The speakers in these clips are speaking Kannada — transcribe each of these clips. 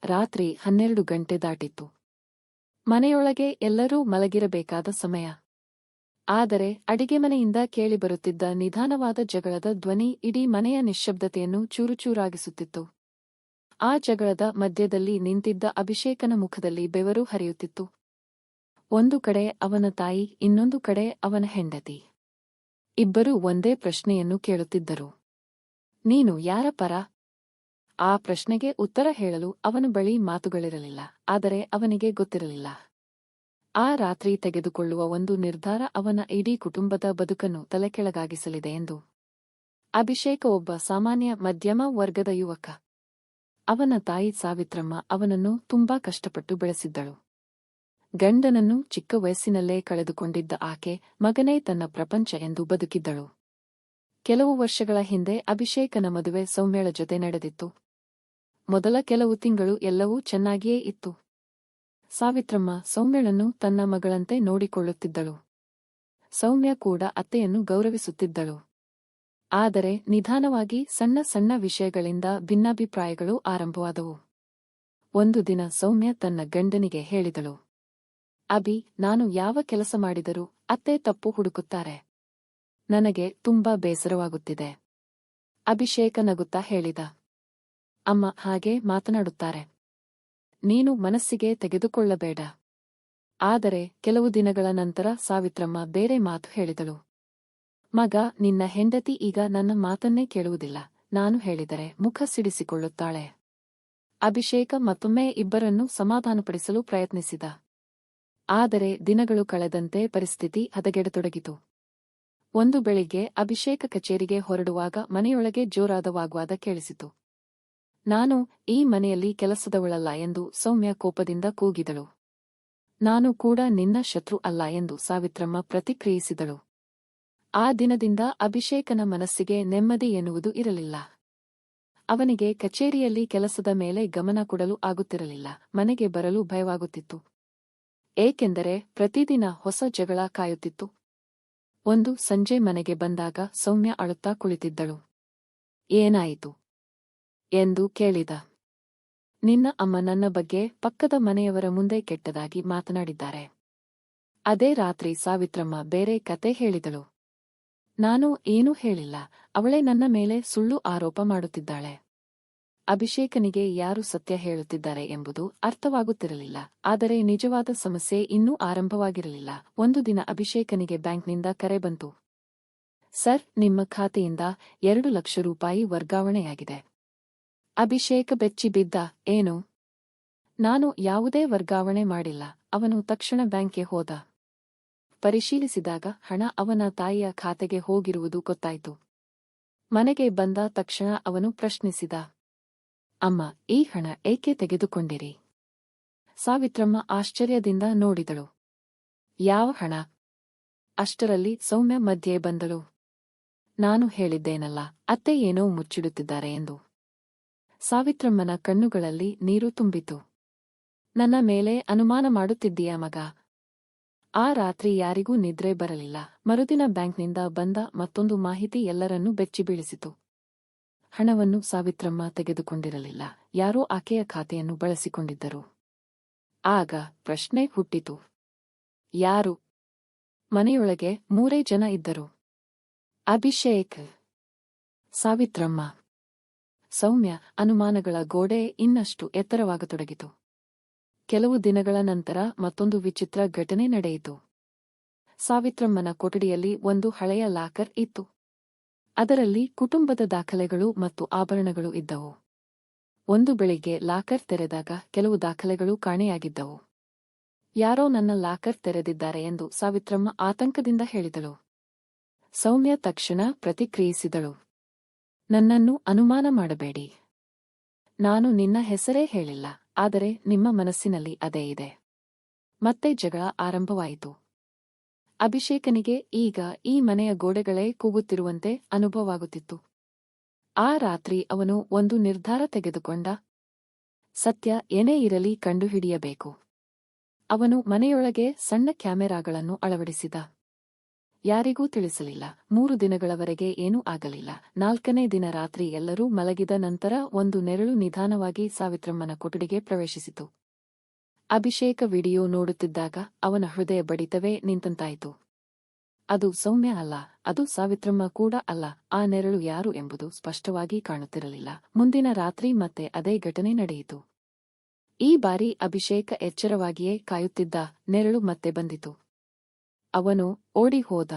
ರಾತ್ರಿ 12 ಗಂಟೆ ದಾಟಿತ್ತು. ಮನೆಯೊಳಗೆ ಎಲ್ಲರೂ ಮಲಗಿರಬೇಕಾದ ಸಮಯ. ಆದರೆ ಅಡಿಗೆಮನೆಯಿಂದ ಕೇಳಿಬರುತ್ತಿದ್ದ ನಿಧಾನವಾದ ಜಗಳದ ಧ್ವನಿ ಇಡೀ ಮನೆಯ ನಿಶ್ಶಬ್ದತೆಯನ್ನು ಚೂರುಚೂರಾಗಿಸುತ್ತಿತ್ತು. ಆ ಜಗಳದ ಮಧ್ಯದಲ್ಲಿ ನಿಂತಿದ್ದ ಅಭಿಷೇಕನ ಮುಖದಲ್ಲಿ ಬೆವರು ಹರಿಯುತ್ತಿತ್ತು. ಒಂದು ಕಡೆ ಅವನ ತಾಯಿ, ಇನ್ನೊಂದು ಕಡೆ ಅವನ ಹೆಂಡತಿ. ಇಬ್ಬರೂ ಒಂದೇ ಪ್ರಶ್ನೆಯನ್ನು ಕೇಳುತ್ತಿದ್ದರು. ನೀನು ಯಾರ ಪರ? ಆ ಪ್ರಶ್ನೆಗೆ ಉತ್ತರ ಹೇಳಲು ಅವನ ಬಳಿ ಮಾತುಗಳಿರಲಿಲ್ಲ. ಆದರೆ ಅವನಿಗೆ ಗೊತ್ತಿರಲಿಲ್ಲ, ಆ ರಾತ್ರಿ ತೆಗೆದುಕೊಳ್ಳುವ ಒಂದು ನಿರ್ಧಾರ ಅವನ ಇಡೀ ಕುಟುಂಬದ ಬದುಕನ್ನು ತಲೆಕೆಳಗಾಗಿಸಲಿದೆ ಎಂದು. ಅಭಿಷೇಕ ಒಬ್ಬ ಸಾಮಾನ್ಯ ಮಧ್ಯಮ ವರ್ಗದ ಯುವಕ. ಅವನ ತಾಯಿ ಸಾವಿತ್ರಮ್ಮ ಅವನನ್ನು ತುಂಬಾ ಕಷ್ಟಪಟ್ಟು ಬೆಳೆಸಿದ್ದಳು. ಗಂಡನನ್ನು ಚಿಕ್ಕ ವಯಸ್ಸಿನಲ್ಲೇ ಕಳೆದುಕೊಂಡಿದ್ದ ಆಕೆ ಮಗನೇ ತನ್ನ ಪ್ರಪಂಚ ಎಂದು ಬದುಕಿದ್ದಳು. ಕೆಲವು ವರ್ಷಗಳ ಹಿಂದೆ ಅಭಿಷೇಕನ ಮದುವೆ ಸೌಮ್ಯಳ ಜೊತೆ ನಡೆದಿತ್ತು. ಮೊದಲ ಕೆಲವು ತಿಂಗಳು ಎಲ್ಲವೂ ಚೆನ್ನಾಗಿಯೇ ಇತ್ತು. ಸಾವಿತ್ರಮ್ಮ ಸೌಮ್ಯಳನ್ನು ತನ್ನ ಮಗಳಂತೆ ನೋಡಿಕೊಳ್ಳುತ್ತಿದ್ದಳು. ಸೌಮ್ಯ ಕೂಡ ಅತ್ತೆಯನ್ನು ಗೌರವಿಸುತ್ತಿದ್ದಳು. ಆದರೆ ನಿಧಾನವಾಗಿ ಸಣ್ಣ ಸಣ್ಣ ವಿಷಯಗಳಿಂದ ಭಿನ್ನಾಭಿಪ್ರಾಯಗಳು ಆರಂಭವಾದವು. ಒಂದು ದಿನ ಸೌಮ್ಯ ತನ್ನ ಗಂಡನಿಗೆ ಹೇಳಿದಳು, ಅಭಿ, ನಾನು ಯಾವ ಕೆಲಸ ಮಾಡಿದರೂ ಅತ್ತೆ ತಪ್ಪು ಹುಡುಕುತ್ತಾರೆ. ನನಗೆ ತುಂಬಾ ಬೇಸರವಾಗುತ್ತಿದೆ. ಅಭಿಷೇಕ ನಗುತ್ತಾ ಹೇಳಿದ, ಅಮ್ಮ ಹಾಗೆ ಮಾತನಾಡುತ್ತಾರೆ. ನೀನು ಮನಸ್ಸಿಗೆ ತೆಗೆದುಕೊಳ್ಳಬೇಡ. ಆದರೆ ಕೆಲವು ದಿನಗಳ ನಂತರ ಸಾವಿತ್ರಮ್ಮ ಬೇರೆ ಮಾತು ಹೇಳಿದಳು. ಮಗ, ನಿನ್ನ ಹೆಂಡತಿ ಈಗ ನನ್ನ ಮಾತನ್ನೇ ಕೇಳುವುದಿಲ್ಲ. ನಾನು ಹೇಳಿದರೆ ಮುಖ ಸಿಡಿಸಿಕೊಳ್ಳುತ್ತಾಳೆ. ಅಭಿಷೇಕ ಮತ್ತೊಮ್ಮೆ ಇಬ್ಬರನ್ನೂ ಸಮಾಧಾನಪಡಿಸಲು ಪ್ರಯತ್ನಿಸಿದ. ಆದರೆ ದಿನಗಳು ಕಳೆದಂತೆ ಪರಿಸ್ಥಿತಿ ಹದಗೆಡತೊಡಗಿತು. ಒಂದು ಬೆಳಿಗ್ಗೆ ಅಭಿಷೇಕ ಕಚೇರಿಗೆ ಹೊರಡುವಾಗ ಮನೆಯೊಳಗೆ ಜೋರಾದ ವಾಗ್ವಾದ ಕೇಳಿಸಿತು. ನಾನು ಈ ಮನೆಯಲ್ಲಿ ಕೆಲಸದವಳಲ್ಲ ಎಂದು ಸೌಮ್ಯ ಕೋಪದಿಂದ ಕೂಗಿದಳು. ನಾನು ಕೂಡ ನಿನ್ನ ಶತ್ರು ಅಲ್ಲ ಎಂದು ಸಾವಿತ್ರಮ್ಮ ಪ್ರತಿಕ್ರಿಯಿಸಿದಳು. ಆ ದಿನದಿಂದ ಅಭಿಷೇಕನ ಮನಸ್ಸಿಗೆ ನೆಮ್ಮದಿ ಎನ್ನುವುದು ಇರಲಿಲ್ಲ. ಅವನಿಗೆ ಕಚೇರಿಯಲ್ಲಿ ಕೆಲಸದ ಮೇಲೆ ಗಮನ ಕೊಡಲು ಆಗುತ್ತಿರಲಿಲ್ಲ. ಮನೆಗೆ ಬರಲು ಭಯವಾಗುತ್ತಿತ್ತು. ಏಕೆಂದರೆ ಪ್ರತಿದಿನ ಹೊಸ ಜಗಳ ಕಾಯುತ್ತಿತ್ತು. ಒಂದು ಸಂಜೆ ಮನೆಗೆ ಬಂದಾಗ ಸೌಮ್ಯ ಅಳುತ್ತಾ ಕುಳಿತಿದ್ದಳು. ಏನಾಯಿತು ಎಂದು ಕೇಳಿದ. ನಿನ್ನ ಅಮ್ಮ ನನ್ನ ಬಗ್ಗೆ ಪಕ್ಕದ ಮನೆಯವರ ಮುಂದೆ ಕೆಟ್ಟದಾಗಿ ಮಾತನಾಡಿದ್ದಾರೆ. ಅದೇ ರಾತ್ರಿ ಸಾವಿತ್ರಮ್ಮ ಬೇರೆ ಕತೆ ಹೇಳಿದಳು. ನಾನು ಏನೂ ಹೇಳಿಲ್ಲ, ಅವಳೇ ನನ್ನ ಮೇಲೆ ಸುಳ್ಳು ಆರೋಪ ಮಾಡುತ್ತಿದ್ದಾಳೆ. ಅಭಿಷೇಕನಿಗೆ ಯಾರು ಸತ್ಯ ಹೇಳುತ್ತಿದ್ದಾರೆ ಎಂಬುದು ಅರ್ಥವಾಗುತ್ತಿರಲಿಲ್ಲ. ಆದರೆ ನಿಜವಾದ ಸಮಸ್ಯೆ ಇನ್ನೂ ಆರಂಭವಾಗಿರಲಿಲ್ಲ. ಒಂದು ದಿನ ಅಭಿಷೇಕನಿಗೆ ಬ್ಯಾಂಕ್ನಿಂದ ಕರೆ ಬಂತು. ಸರ್, ನಿಮ್ಮ ಖಾತೆಯಿಂದ 2 ಲಕ್ಷ ರೂಪಾಯಿ ವರ್ಗಾವಣೆಯಾಗಿದೆ. ಅಭಿಷೇಕ ಬೆಚ್ಚಿ ಬಿದ್ದ. ಏನು? ನಾನು ಯಾವುದೇ ವರ್ಗಾವಣೆ ಮಾಡಿಲ್ಲ. ಅವನು ತಕ್ಷಣ ಬ್ಯಾಂಕ್ಗೆ ಹೋದ. ಪರಿಶೀಲಿಸಿದಾಗ ಹಣ ಅವನ ತಾಯಿಯ ಖಾತೆಗೆ ಹೋಗಿರುವುದು ಗೊತ್ತಾಯಿತು. ಮನೆಗೆ ಬಂದ ತಕ್ಷಣ ಅವನು ಪ್ರಶ್ನಿಸಿದ, ಅಮ್ಮ, ಈ ಹಣ ಏಕೆ ತೆಗೆದುಕೊಂಡಿರಿ? ಸಾವಿತ್ರಮ್ಮ ಆಶ್ಚರ್ಯದಿಂದ ನೋಡಿದಳು. ಯಾವ ಹಣ? ಅಷ್ಟರಲ್ಲಿ ಸೌಮ್ಯ ಮಧ್ಯೆ ಬಂದಳು. ನಾನು ಹೇಳಿದ್ದೇನಲ್ಲ, ಅತ್ತೆ ಏನೋ ಮುಚ್ಚಿಡುತ್ತಿದ್ದಾರೆ ಎಂದು. ಸಾವಿತ್ರಮ್ಮನ ಕಣ್ಣುಗಳಲ್ಲಿ ನೀರು ತುಂಬಿತು. ನನ್ನ ಮೇಲೆ ಅನುಮಾನ ಮಾಡುತ್ತಿದ್ದೀಯಾ ಮಗ? ಆ ರಾತ್ರಿ ಯಾರಿಗೂ ನಿದ್ರೆ ಬರಲಿಲ್ಲ. ಮರುದಿನ ಬ್ಯಾಂಕ್ನಿಂದ ಬಂದ ಮತ್ತೊಂದು ಮಾಹಿತಿ ಎಲ್ಲರನ್ನೂ ಬೆಚ್ಚಿಬೀಳಿಸಿತು. ಹಣವನ್ನು ಸಾವಿತ್ರಮ್ಮ ತೆಗೆದುಕೊಂಡಿರಲಿಲ್ಲ. ಯಾರೋ ಆಕೆಯ ಖಾತೆಯನ್ನು ಬಳಸಿಕೊಂಡಿದ್ದರು. ಆಗ ಪ್ರಶ್ನೆ ಹುಟ್ಟಿತು, ಯಾರು? ಮನೆಯೊಳಗೆ 3 ಜನ ಇದ್ದರು. ಅಭಿಷೇಕ್, ಸಾವಿತ್ರಮ್ಮ, ಸೌಮ್ಯ. ಅನುಮಾನಗಳ ಗೋಡೆ ಇನ್ನಷ್ಟು ಎತ್ತರವಾಗತೊಡಗಿತು. ಕೆಲವು ದಿನಗಳ ನಂತರ ಮತ್ತೊಂದು ವಿಚಿತ್ರ ಘಟನೆ ನಡೆಯಿತು. ಸಾವಿತ್ರಮ್ಮನ ಕೊಠಡಿಯಲ್ಲಿ ಒಂದು ಹಳೆಯ ಲಾಕರ್ ಇತ್ತು. ಅದರಲ್ಲಿ ಕುಟುಂಬದ ದಾಖಲೆಗಳು ಮತ್ತು ಆಭರಣಗಳು ಇದ್ದವು. ಒಂದು ಬೆಳಿಗ್ಗೆ ಲಾಕರ್ ತೆರೆದಾಗ ಕೆಲವು ದಾಖಲೆಗಳು ಕಾಣೆಯಾಗಿದ್ದವು. ಯಾರೋ ನನ್ನ ಲಾಕರ್ ತೆರೆದಿದ್ದಾರೆ ಎಂದು ಸಾವಿತ್ರಮ್ಮ ಆತಂಕದಿಂದ ಹೇಳಿದಳು. ಸೌಮ್ಯ ತಕ್ಷಣ ಪ್ರತಿಕ್ರಿಯಿಸಿದಳು, ನನ್ನನ್ನು ಅನುಮಾನ ಮಾಡಬೇಡಿ. ನಾನು ನಿನ್ನ ಹೆಸರೇ ಹೇಳಿಲ್ಲ. ಆದರೆ ನಿಮ್ಮ ಮನಸ್ಸಿನಲ್ಲಿ ಅದೇ ಇದೆ. ಮತ್ತೆ ಜಗಳ ಆರಂಭವಾಯಿತು. ಅಭಿಷೇಕನಿಗೆ ಈಗ ಈ ಮನೆಯ ಗೋಡೆಗಳೇ ಕೂಗುತ್ತಿರುವಂತೆ ಅನುಭವವಾಗುತ್ತಿತ್ತು. ಆ ರಾತ್ರಿ ಅವನು ಒಂದು ನಿರ್ಧಾರ ತೆಗೆದುಕೊಂಡ. ಸತ್ಯ ಏನೇ ಇರಲಿ ಕಂಡುಹಿಡಿಯಬೇಕು. ಅವನು ಮನೆಯೊಳಗೆ ಸಣ್ಣ ಕ್ಯಾಮೆರಾಗಳನ್ನು ಅಳವಡಿಸಿದ. ಯಾರಿಗೂ ತಿಳಿಸಲಿಲ್ಲ. 3 ದಿನಗಳವರೆಗೆ ಏನೂ ಆಗಲಿಲ್ಲ. 4ನೇ ದಿನ ರಾತ್ರಿ ಎಲ್ಲರೂ ಮಲಗಿದ ನಂತರ ಒಂದು ನೆರಳು ನಿಧಾನವಾಗಿ ಸಾವಿತ್ರಮ್ಮನ ಕೊಠಡಿಗೆ ಪ್ರವೇಶಿಸಿತು. ಅಭಿಷೇಕ ವಿಡಿಯೋ ನೋಡುತ್ತಿದ್ದಾಗ ಅವನ ಹೃದಯ ಬಡಿತವೇ ನಿಂತಂತಾಯಿತು. ಅದು ಸೌಮ್ಯ ಅಲ್ಲ, ಅದು ಸಾವಿತ್ರಮ್ಮ ಕೂಡ ಅಲ್ಲ. ಆ ನೆರಳು ಯಾರು ಎಂಬುದು ಸ್ಪಷ್ಟವಾಗಿ ಕಾಣುತ್ತಿರಲಿಲ್ಲ. ಮುಂದಿನ ರಾತ್ರಿ ಮತ್ತೆ ಅದೇ ಘಟನೆ ನಡೆಯಿತು. ಈ ಬಾರಿ ಅಭಿಷೇಕ ಎಚ್ಚರವಾಗಿಯೇ ಕಾಯುತ್ತಿದ್ದ. ನೆರಳು ಮತ್ತೆ ಬಂದಿತು. ಅವನು ಓಡಿ ಹೋದ.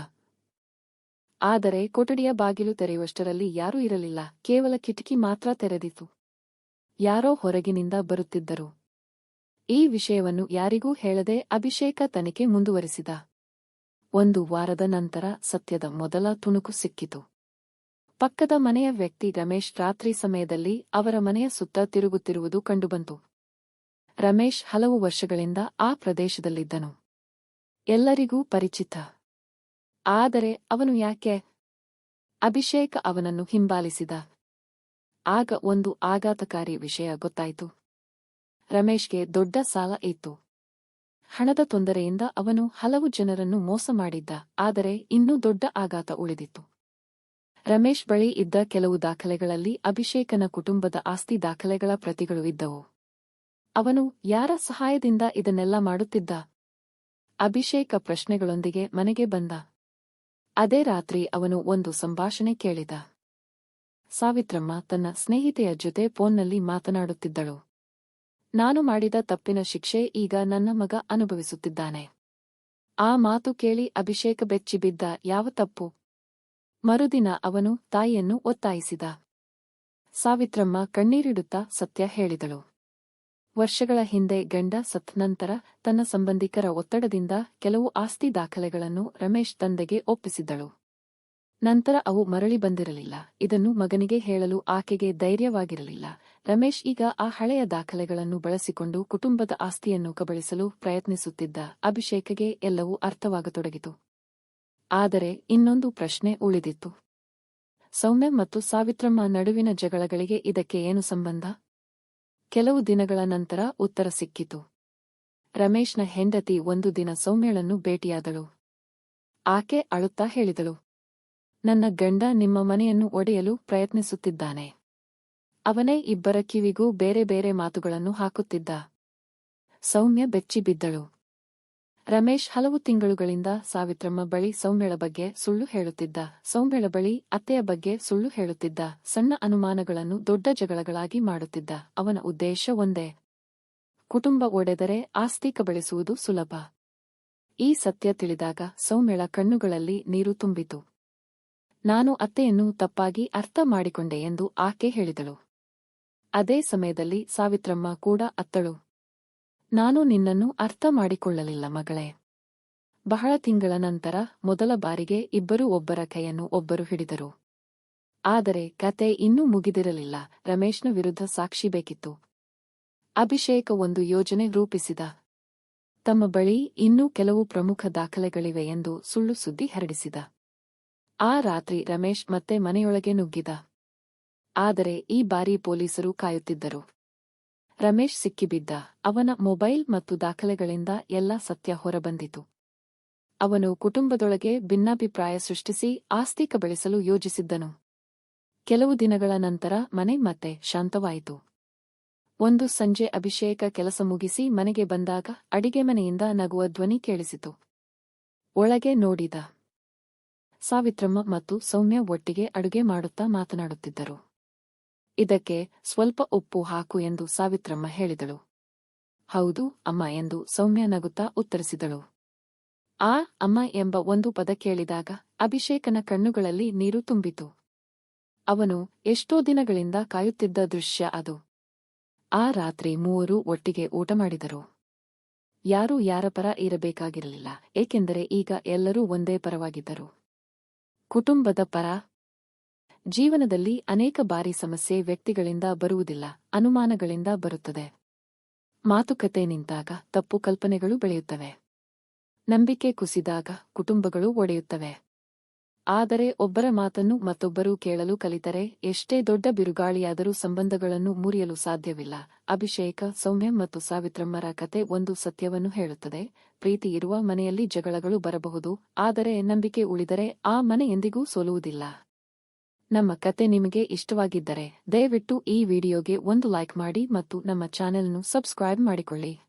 ಆದರೆ ಕೊಠಡಿಯ ಬಾಗಿಲು ತೆರೆಯುವಷ್ಟರಲ್ಲಿ ಯಾರೂ ಇರಲಿಲ್ಲ. ಕೇವಲ ಕಿಟಕಿ ಮಾತ್ರ ತೆರೆದಿತು. ಯಾರೋ ಹೊರಗಿನಿಂದ ಬರುತ್ತಿದ್ದರು. ಈ ವಿಷಯವನ್ನು ಯಾರಿಗೂ ಹೇಳದೆ ಅಭಿಷೇಕ ತನಿಖೆ ಮುಂದುವರಿಸಿದ. 1 ವಾರದ ನಂತರ ಸತ್ಯದ ಮೊದಲ ತುಣುಕು ಸಿಕ್ಕಿತು. ಪಕ್ಕದ ಮನೆಯ ವ್ಯಕ್ತಿ ರಮೇಶ್ ರಾತ್ರಿ ಸಮಯದಲ್ಲಿ ಅವರ ಮನೆಯ ಸುತ್ತ ತಿರುಗುತ್ತಿರುವುದು ಕಂಡುಬಂತು. ರಮೇಶ್ ಹಲವು ವರ್ಷಗಳಿಂದ ಆ ಪ್ರದೇಶದಲ್ಲಿದ್ದನು. ಎಲ್ಲರಿಗೂ ಪರಿಚಿತ. ಆದರೆ ಅವನು ಯಾಕೆ? ಅಭಿಷೇಕ ಅವನನ್ನು ಹಿಂಬಾಲಿಸಿದ. ಆಗ ಒಂದು ಆಘಾತಕಾರಿ ವಿಷಯ ಗೊತ್ತಾಯಿತು. ರಮೇಶ್ಗೆ ದೊಡ್ಡ ಸಾಲ ಇತ್ತು. ಹಣದ ತೊಂದರೆಯಿಂದ ಅವನು ಹಲವು ಜನರನ್ನು ಮೋಸ ಮಾಡಿದ್ದ. ಆದರೆ ಇನ್ನೂ ದೊಡ್ಡ ಆಘಾತ ಉಳಿದಿತ್ತು. ರಮೇಶ್ ಬಳಿ ಇದ್ದ ಕೆಲವು ದಾಖಲೆಗಳಲ್ಲಿ ಅಭಿಷೇಕನ ಕುಟುಂಬದ ಆಸ್ತಿ ದಾಖಲೆಗಳ ಪ್ರತಿಗಳು ಇದ್ದವು. ಅವನು ಯಾರ ಸಹಾಯದಿಂದ ಇದನ್ನೆಲ್ಲ ಮಾಡುತ್ತಿದ್ದ? ಅಭಿಷೇಕ ಪ್ರಶ್ನೆಗಳೊಂದಿಗೆ ಮನೆಗೆ ಬಂದ. ಅದೇ ರಾತ್ರಿ ಅವನು ಒಂದು ಸಂಭಾಷಣೆ ಕೇಳಿದ. ಸಾವಿತ್ರಮ್ಮ ತನ್ನ ಸ್ನೇಹಿತೆಯ ಜೊತೆ ಫೋನ್ನಲ್ಲಿ ಮಾತನಾಡುತ್ತಿದ್ದಳು. ನಾನು ಮಾಡಿದ ತಪ್ಪಿನ ಶಿಕ್ಷೆ ಈಗ ನನ್ನ ಮಗ ಅನುಭವಿಸುತ್ತಿದ್ದಾನೆ. ಆ ಮಾತು ಕೇಳಿ ಅಭಿಷೇಕ ಬೆಚ್ಚಿಬಿದ್ದ. ಯಾವ ತಪ್ಪು? ಮರುದಿನ ಅವನು ತಾಯಿಯನ್ನು ಒತ್ತಾಯಿಸಿದ. ಸಾವಿತ್ರಮ್ಮ ಕಣ್ಣೀರಿಡುತ್ತಾ ಸತ್ಯ ಹೇಳಿದಳು. ವರ್ಷಗಳ ಹಿಂದೆ ಗಂಡ ಸತ್ತ ನಂತರ ತನ್ನ ಸಂಬಂಧಿಕರ ಒತ್ತಡದಿಂದ ಕೆಲವು ಆಸ್ತಿ ದಾಖಲೆಗಳನ್ನು ರಮೇಶ್ ತಂದೆಗೆ ಒಪ್ಪಿಸಿದ್ದಳು. ನಂತರ ಅವು ಮರಳಿ ಬಂದಿರಲಿಲ್ಲ. ಇದನ್ನು ಮಗನಿಗೆ ಹೇಳಲು ಆಕೆಗೆ ಧೈರ್ಯವಾಗಿರಲಿಲ್ಲ. ರಮೇಶ್ ಈಗ ಆ ಹಳೆಯ ದಾಖಲೆಗಳನ್ನು ಬಳಸಿಕೊಂಡು ಕುಟುಂಬದ ಆಸ್ತಿಯನ್ನು ಕಬಳಿಸಲು ಪ್ರಯತ್ನಿಸುತ್ತಿದ್ದ. ಅಭಿಷೇಕಗೆ ಎಲ್ಲವೂ ಅರ್ಥವಾಗತೊಡಗಿತು. ಆದರೆ ಇನ್ನೊಂದು ಪ್ರಶ್ನೆ ಉಳಿದಿತ್ತು. ಸೌಮ್ಯ ಮತ್ತು ಸಾವಿತ್ರಮ್ಮ ನಡುವಿನ ಜಗಳಗಳಿಗೆ ಇದಕ್ಕೆ ಏನು ಸಂಬಂಧ? ಕೆಲವು ದಿನಗಳ ನಂತರ ಉತ್ತರ ಸಿಕ್ಕಿತು. ರಮೇಶ್ನ ಹೆಂಡತಿ ಒಂದು ದಿನ ಸೌಮ್ಯಳನ್ನು ಭೇಟಿಯಾದಳು. ಆಕೆ ಅಳುತ್ತಾ ಹೇಳಿದಳು, ನನ್ನ ಗಂಡ ನಿಮ್ಮ ಮನೆಯನ್ನು ಒಡೆಯಲು ಪ್ರಯತ್ನಿಸುತ್ತಿದ್ದಾನೆ. ಅವನೇ ಇಬ್ಬರ ಕಿವಿಗೂ ಬೇರೆ ಬೇರೆ ಮಾತುಗಳನ್ನು ಹಾಕುತ್ತಿದ್ದ. ಸೌಮ್ಯ ಬೆಚ್ಚಿಬಿದ್ದಳು. ರಮೇಶ್ ಹಲವು ತಿಂಗಳುಗಳಿಂದ ಸಾವಿತ್ರಮ್ಮ ಬಳಿ ಸೌಮ್ಯಳ ಬಗ್ಗೆ ಸುಳ್ಳು ಹೇಳುತ್ತಿದ್ದ. ಸೌಮ್ಯಳ ಬಳಿ ಅತ್ತೆಯ ಬಗ್ಗೆ ಸುಳ್ಳು ಹೇಳುತ್ತಿದ್ದ. ಸಣ್ಣ ಅನುಮಾನಗಳನ್ನು ದೊಡ್ಡ ಜಗಳಗಳಾಗಿ ಮಾಡುತ್ತಿದ್ದ. ಅವನ ಉದ್ದೇಶ ಒಂದೇ. ಕುಟುಂಬ ಒಡೆದರೆ ಆಸ್ತಿ ಕಬಳಿಸುವುದು ಸುಲಭ. ಈ ಸತ್ಯ ತಿಳಿದಾಗ ಸೌಮ್ಯಳ ಕಣ್ಣುಗಳಲ್ಲಿ ನೀರು ತುಂಬಿತು. ನಾನು ಅತ್ತೆಯನ್ನು ತಪ್ಪಾಗಿ ಅರ್ಥ ಮಾಡಿಕೊಂಡೆ ಎಂದು ಆಕೆ ಹೇಳಿದಳು. ಅದೇ ಸಮಯದಲ್ಲಿ ಸಾವಿತ್ರಮ್ಮ ಕೂಡ ಅತ್ತಳು. ನಾನು ನಿನ್ನನ್ನು ಅರ್ಥ ಮಾಡಿಕೊಳ್ಳಲಿಲ್ಲ ಮಗಳೇ. ಬಹಳ ತಿಂಗಳ ನಂತರ ಮೊದಲ ಬಾರಿಗೆ ಇಬ್ಬರೂ ಒಬ್ಬರ ಕೈಯನ್ನು ಒಬ್ಬರು ಹಿಡಿದರು. ಆದರೆ ಕತೆ ಇನ್ನೂ ಮುಗಿದಿರಲಿಲ್ಲ. ರಮೇಶ್ನ ವಿರುದ್ಧ ಸಾಕ್ಷಿ ಬೇಕಿತ್ತು. ಅಭಿಷೇಕ ಒಂದು ಯೋಜನೆ ರೂಪಿಸಿದ. ತಮ್ಮ ಬಳಿ ಇನ್ನೂ ಕೆಲವು ಪ್ರಮುಖ ದಾಖಲೆಗಳಿವೆ ಎಂದು ಸುಳ್ಳು ಸುದ್ದಿ ಹರಡಿಸಿದ. ಆ ರಾತ್ರಿ ರಮೇಶ್ ಮತ್ತೆ ಮನೆಯೊಳಗೆ ನುಗ್ಗಿದ. ಆದರೆ ಈ ಬಾರಿ ಪೊಲೀಸರು ಕಾಯುತ್ತಿದ್ದರು. ರಮೇಶ್ ಸಿಕ್ಕಿಬಿದ್ದ. ಅವನ ಮೊಬೈಲ್ ಮತ್ತು ದಾಖಲೆಗಳಿಂದ ಎಲ್ಲ ಸತ್ಯ ಹೊರಬಂದಿತು. ಅವನು ಕುಟುಂಬದೊಳಗೆ ಭಿನ್ನಾಭಿಪ್ರಾಯ ಸೃಷ್ಟಿಸಿ ಆಸ್ತಿ ಕಬಳಿಸಲು ಯೋಜಿಸಿದ್ದನು. ಕೆಲವು ದಿನಗಳ ನಂತರ ಮನೆ ಮತ್ತೆ ಶಾಂತವಾಯಿತು. ಒಂದು ಸಂಜೆ ಅಭಿಷೇಕ ಕೆಲಸ ಮುಗಿಸಿ ಮನೆಗೆ ಬಂದಾಗ ಅಡಿಗೆ ಮನೆಯಿಂದ ನಗುವ ಧ್ವನಿ ಕೇಳಿಸಿತು. ಒಳಗೆ ನೋಡಿದ. ಸಾವಿತ್ರಮ್ಮ ಮತ್ತು ಸೌಮ್ಯ ಒಟ್ಟಿಗೆ ಅಡುಗೆ ಮಾಡುತ್ತಾ ಮಾತನಾಡುತ್ತಿದ್ದರು. ಇದಕ್ಕೆ ಸ್ವಲ್ಪ ಉಪ್ಪು ಹಾಕು ಎಂದು ಸಾವಿತ್ರಮ್ಮ ಹೇಳಿದಳು. ಹೌದು ಅಮ್ಮ ಎಂದು ಸೌಮ್ಯ ನಗುತ್ತಾ ಉತ್ತರಿಸಿದಳು. ಆ ಅಮ್ಮ ಎಂಬ ಒಂದು ಪದ ಕೇಳಿದಾಗ ಅಭಿಷೇಕನ ಕಣ್ಣುಗಳಲ್ಲಿ ನೀರು ತುಂಬಿತು. ಅವನು ಎಷ್ಟೋ ದಿನಗಳಿಂದ ಕಾಯುತ್ತಿದ್ದ ದೃಶ್ಯ ಅದು. ಆ ರಾತ್ರಿ ಮೂವರೂ ಒಟ್ಟಿಗೆ ಊಟ ಮಾಡಿದರು. ಯಾರೂ ಯಾರ ಪರ ಇರಬೇಕಾಗಿರಲಿಲ್ಲ, ಏಕೆಂದರೆ ಈಗ ಎಲ್ಲರೂ ಒಂದೇ ಪರವಾಗಿದ್ದರು. ಕುಟುಂಬದ ಪರ. ಜೀವನದಲ್ಲಿ ಅನೇಕ ಬಾರಿ ಸಮಸ್ಯೆ ವ್ಯಕ್ತಿಗಳಿಂದ ಬರುವುದಿಲ್ಲ, ಅನುಮಾನಗಳಿಂದ ಬರುತ್ತದೆ. ಮಾತುಕತೆ ನಿಂತಾಗ ತಪ್ಪು ಕಲ್ಪನೆಗಳು ಬೆಳೆಯುತ್ತವೆ. ನಂಬಿಕೆ ಕುಸಿದಾಗ ಕುಟುಂಬಗಳು ಒಡೆಯುತ್ತವೆ. ಆದರೆ ಒಬ್ಬರ ಮಾತನ್ನು ಮತ್ತೊಬ್ಬರು ಕೇಳಲು ಕಲಿತರೆ ಎಷ್ಟೇ ದೊಡ್ಡ ಬಿರುಗಾಳಿಯಾದರೂ ಸಂಬಂಧಗಳನ್ನು ಮುರಿಯಲು ಸಾಧ್ಯವಿಲ್ಲ. ಅಭಿಷೇಕ, ಸೌಮ್ಯ ಮತ್ತು ಸಾವಿತ್ರಮ್ಮರ ಕತೆ ಒಂದು ಸತ್ಯವನ್ನು ಹೇಳುತ್ತದೆ. ಪ್ರೀತಿ ಇರುವ ಮನೆಯಲ್ಲಿ ಜಗಳಗಳು ಬರಬಹುದು, ಆದರೆ ನಂಬಿಕೆ ಉಳಿದರೆ ಆ ಮನೆ ಎಂದಿಗೂ ಸೋಲುವುದಿಲ್ಲ. ನಮ್ಮ ಕತೆ ನಿಮಗೆ ಇಷ್ಟವಾಗಿದ್ದರೆ ದಯವಿಟ್ಟು ಈ ವಿಡಿಯೋಗೆ ಒಂದು ಲೈಕ್ ಮಾಡಿ ಮತ್ತು ನಮ್ಮ ಚಾನೆಲ್‌ನ್ನು ಸಬ್ಸ್ಕ್ರೈಬ್ ಮಾಡಿಕೊಳ್ಳಿ.